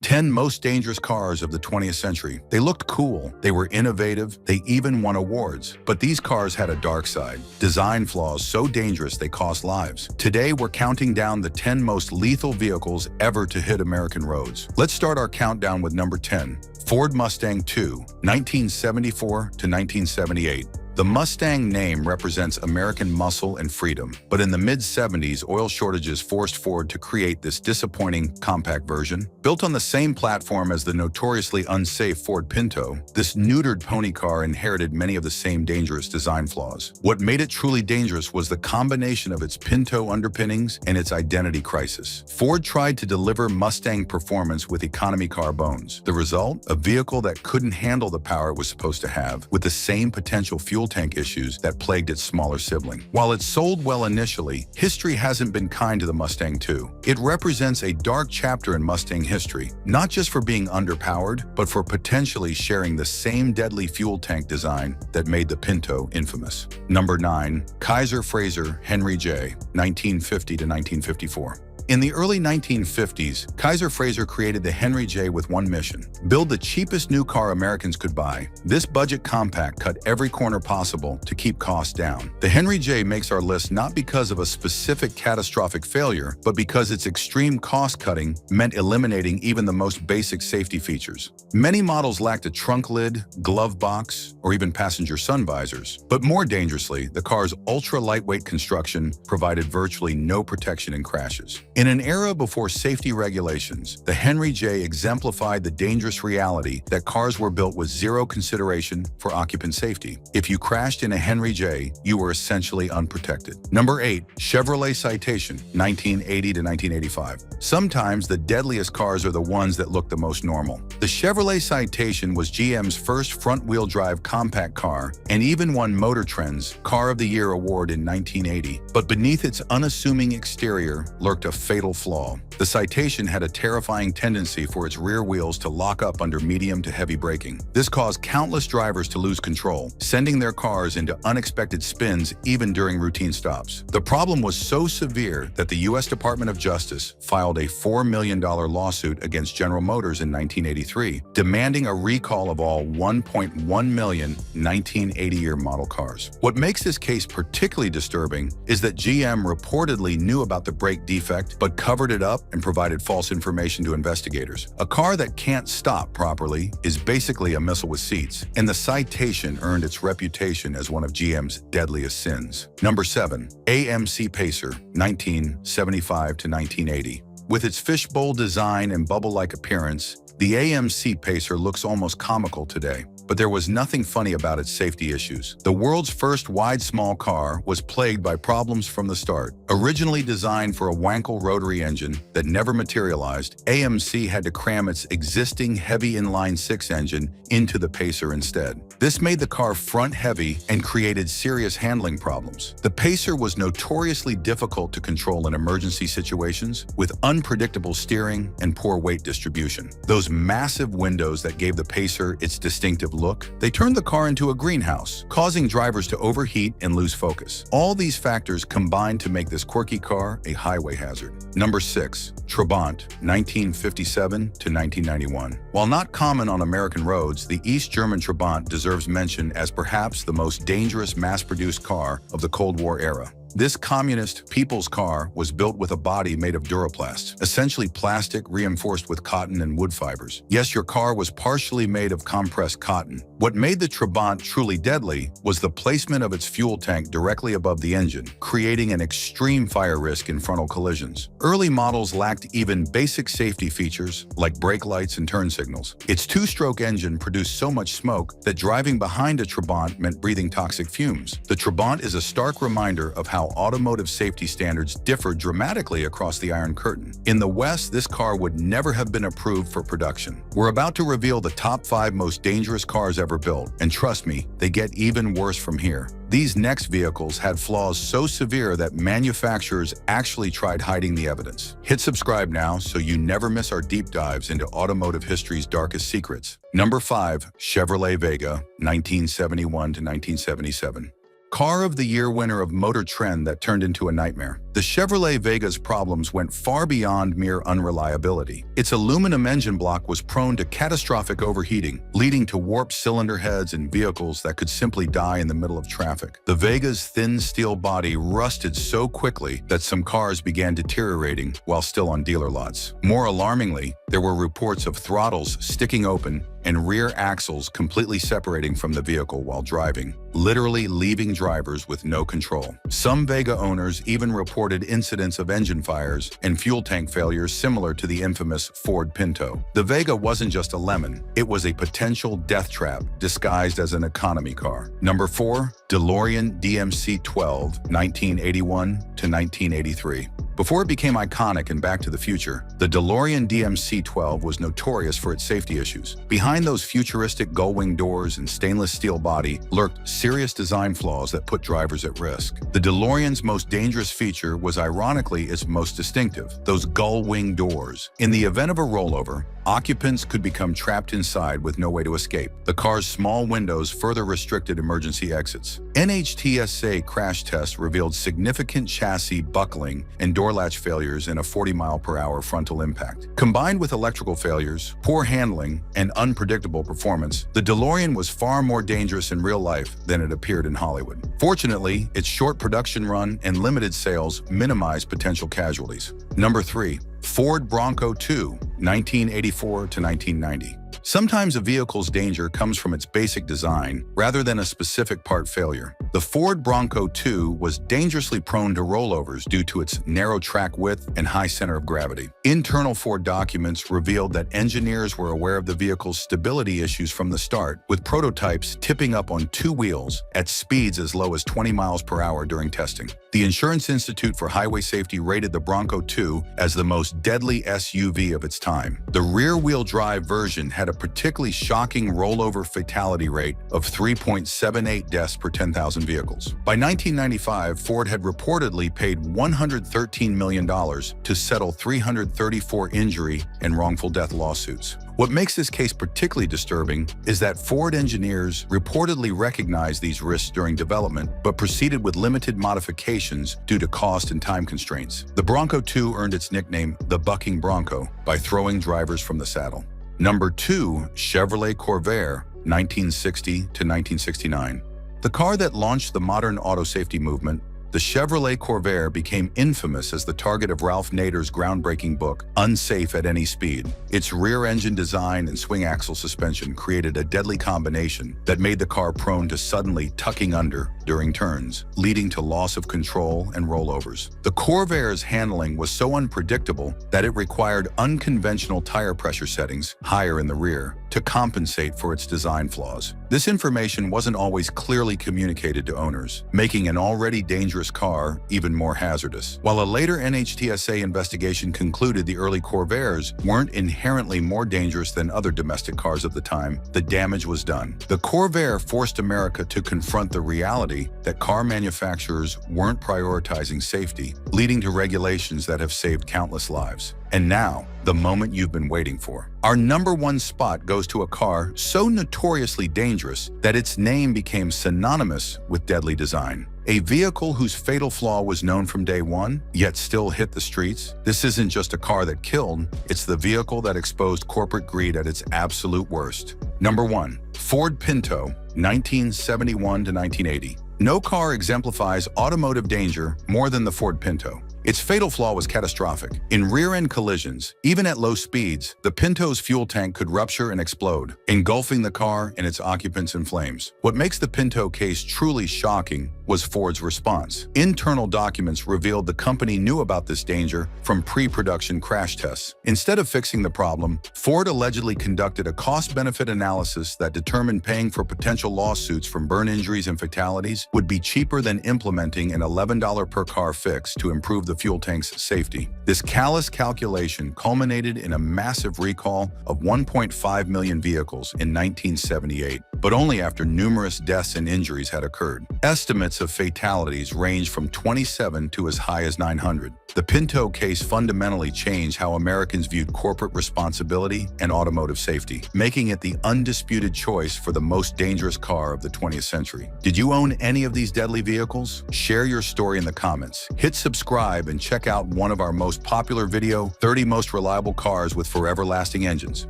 10 most dangerous cars of the 20th century. They looked cool, they were innovative, they even won awards. But these cars had a dark side. Design flaws so dangerous they cost lives. Today, we're counting down the 10 most lethal vehicles ever to hit American roads. Let's start our countdown with number 10. Ford Mustang II, 1974 to 1978. The Mustang name represents American muscle and freedom, but in the mid-70s, oil shortages forced Ford to create this disappointing compact version. Built on the same platform as the notoriously unsafe Ford Pinto, this neutered pony car inherited many of the same dangerous design flaws. What made it truly dangerous was the combination of its Pinto underpinnings and its identity crisis. Ford tried to deliver Mustang performance with economy car bones. The result? A vehicle that couldn't handle the power it was supposed to have, with the same potential fuel tank issues that plagued its smaller sibling. While it sold well initially, history hasn't been kind to the Mustang II. It represents a dark chapter in Mustang history, not just for being underpowered, but for potentially sharing the same deadly fuel tank design that made the Pinto infamous. Number 9. Kaiser Fraser Henry J. 1950 to 1954. In the early 1950s, Kaiser Fraser created the Henry J with one mission: build the cheapest new car Americans could buy. This budget compact cut every corner possible to keep costs down. The Henry J makes our list not because of a specific catastrophic failure, but because its extreme cost-cutting meant eliminating even the most basic safety features. Many models lacked a trunk lid, glove box, or even passenger sun visors. But more dangerously, the car's ultra-lightweight construction provided virtually no protection in crashes. In an era before safety regulations, the Henry J exemplified the dangerous reality that cars were built with zero consideration for occupant safety. If you crashed in a Henry J, you were essentially unprotected. Number 8. Chevrolet Citation, 1980 to 1985. Sometimes the deadliest cars are the ones that look the most normal. The Chevrolet Citation was GM's first front-wheel drive compact car and even won Motor Trend's Car of the Year award in 1980. But beneath its unassuming exterior lurked a fatal flaw. The Citation had a terrifying tendency for its rear wheels to lock up under medium to heavy braking. This caused countless drivers to lose control, sending their cars into unexpected spins even during routine stops. The problem was so severe that the U.S. Department of Justice filed a $4 million lawsuit against General Motors in 1983, demanding a recall of all 1.1 million 1980-year model cars. What makes this case particularly disturbing is that GM reportedly knew about the brake defect but covered it up and provided false information to investigators. A car that can't stop properly is basically a missile with seats, and the Citation earned its reputation as one of GM's deadliest sins. Number 7. AMC Pacer, 1975 to 1980. With its fishbowl design and bubble-like appearance, the AMC Pacer looks almost comical today. But there was nothing funny about its safety issues. The world's first wide small car was plagued by problems from the start. Originally designed for a Wankel rotary engine that never materialized, AMC had to cram its existing heavy inline-six engine into the Pacer instead. This made the car front-heavy and created serious handling problems. The Pacer was notoriously difficult to control in emergency situations, with unpredictable steering and poor weight distribution. Those massive windows that gave the Pacer its distinctive look, they turned the car into a greenhouse, causing drivers to overheat and lose focus. All these factors combined to make this quirky car a highway hazard. Number 6. Trabant, 1957 to 1991. While not common on American roads, the East German Trabant deserves mention as perhaps the most dangerous mass-produced car of the Cold War era. This communist people's car was built with a body made of Duraplast, essentially plastic reinforced with cotton and wood fibers. Yes, your car was partially made of compressed cotton. What made the Trabant truly deadly was the placement of its fuel tank directly above the engine, creating an extreme fire risk in frontal collisions. Early models lacked even basic safety features like brake lights and turn signals. Its two-stroke engine produced so much smoke that driving behind a Trabant meant breathing toxic fumes. The Trabant is a stark reminder of how automotive safety standards differ dramatically across the Iron Curtain. In the West, this car would never have been approved for production. We're about to reveal the top 5 most dangerous cars ever built, and trust me, they get even worse from here. These next vehicles had flaws so severe that manufacturers actually tried hiding the evidence. Hit subscribe now so you never miss our deep dives into automotive history's darkest secrets. Number 5. Chevrolet Vega, 1971 to 1977. Car of the Year winner of Motor Trend that turned into a nightmare. The Chevrolet Vega's problems went far beyond mere unreliability. Its aluminum engine block was prone to catastrophic overheating, leading to warped cylinder heads and vehicles that could simply die in the middle of traffic. The Vega's thin steel body rusted so quickly that some cars began deteriorating while still on dealer lots. More alarmingly, there were reports of throttles sticking open and rear axles completely separating from the vehicle while driving, literally leaving drivers with no control. Some Vega owners even reported incidents of engine fires and fuel tank failures similar to the infamous Ford Pinto. The Vega wasn't just a lemon, it was a potential death trap disguised as an economy car. Number 4. DeLorean DMC12, 1981 to 1983. Before it became iconic in Back to the Future, the DeLorean DMC12 was notorious for its safety issues. Behind those futuristic gull-wing doors and stainless steel body lurked serious design flaws that put drivers at risk. The DeLorean's most dangerous feature was ironically its most distinctive, those gull-wing doors. In the event of a rollover, occupants could become trapped inside with no way to escape. The car's small windows further restricted emergency exits. NHTSA crash tests revealed significant chassis buckling and door latch failures in a 40-mile-per-hour frontal impact. Combined with electrical failures, poor handling, and unpredictable performance, the DeLorean was far more dangerous in real life than it appeared in Hollywood. Fortunately, its short production run and limited sales minimized potential casualties. Number 3. Ford Bronco 2, 1984 to 1990. Sometimes a vehicle's danger comes from its basic design rather than a specific part failure. The Ford Bronco 2 was dangerously prone to rollovers due to its narrow track width and high center of gravity. Internal Ford documents revealed that engineers were aware of the vehicle's stability issues from the start, with prototypes tipping up on 2 wheels at speeds as low as 20 miles per hour during testing. The Insurance Institute for Highway Safety rated the Bronco 2 as the most deadly SUV of its time. The rear-wheel drive version had a particularly shocking rollover fatality rate of 3.78 deaths per 10,000 vehicles. By 1995, Ford had reportedly paid $113 million to settle 334 injury and wrongful death lawsuits. What makes this case particularly disturbing is that Ford engineers reportedly recognized these risks during development, but proceeded with limited modifications due to cost and time constraints. The Bronco 2 earned its nickname the Bucking Bronco by throwing drivers from the saddle. Number 2. Chevrolet Corvair, 1960 to 1969. The car that launched the modern auto safety movement, the Chevrolet Corvair became infamous as the target of Ralph Nader's groundbreaking book, Unsafe at Any Speed. Its rear-engine design and swing-axle suspension created a deadly combination that made the car prone to suddenly tucking under during turns, leading to loss of control and rollovers. The Corvair's handling was so unpredictable that it required unconventional tire pressure settings higher in the rear to compensate for its design flaws. This information wasn't always clearly communicated to owners, making an already dangerous car even more hazardous. While a later NHTSA investigation concluded the early Corvairs weren't inherently more dangerous than other domestic cars of the time, the damage was done. The Corvair forced America to confront the reality that car manufacturers weren't prioritizing safety, leading to regulations that have saved countless lives. And now, the moment you've been waiting for. Our number 1 spot goes to a car so notoriously dangerous that its name became synonymous with deadly design. A vehicle whose fatal flaw was known from day one, yet still hit the streets. This isn't just a car that killed, it's the vehicle that exposed corporate greed at its absolute worst. Number 1. Ford Pinto, 1971 to 1980. No car exemplifies automotive danger more than the Ford Pinto. Its fatal flaw was catastrophic. In rear-end collisions, even at low speeds, the Pinto's fuel tank could rupture and explode, engulfing the car and its occupants in flames. What makes the Pinto case truly shocking was Ford's response. Internal documents revealed the company knew about this danger from pre-production crash tests. Instead of fixing the problem, Ford allegedly conducted a cost-benefit analysis that determined paying for potential lawsuits from burn injuries and fatalities would be cheaper than implementing an $11 per car fix to improve the fuel tank's safety. This callous calculation culminated in a massive recall of 1.5 million vehicles in 1978. but only after numerous deaths and injuries had occurred. Estimates of fatalities range from 27 to as high as 900. The Pinto case fundamentally changed how Americans viewed corporate responsibility and automotive safety, making it the undisputed choice for the most dangerous car of the 20th century. Did you own any of these deadly vehicles? Share your story in the comments. Hit subscribe and check out one of our most popular video, 30 most reliable cars with forever lasting engines.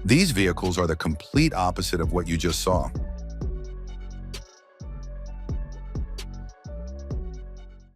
These vehicles are the complete opposite of what you just saw.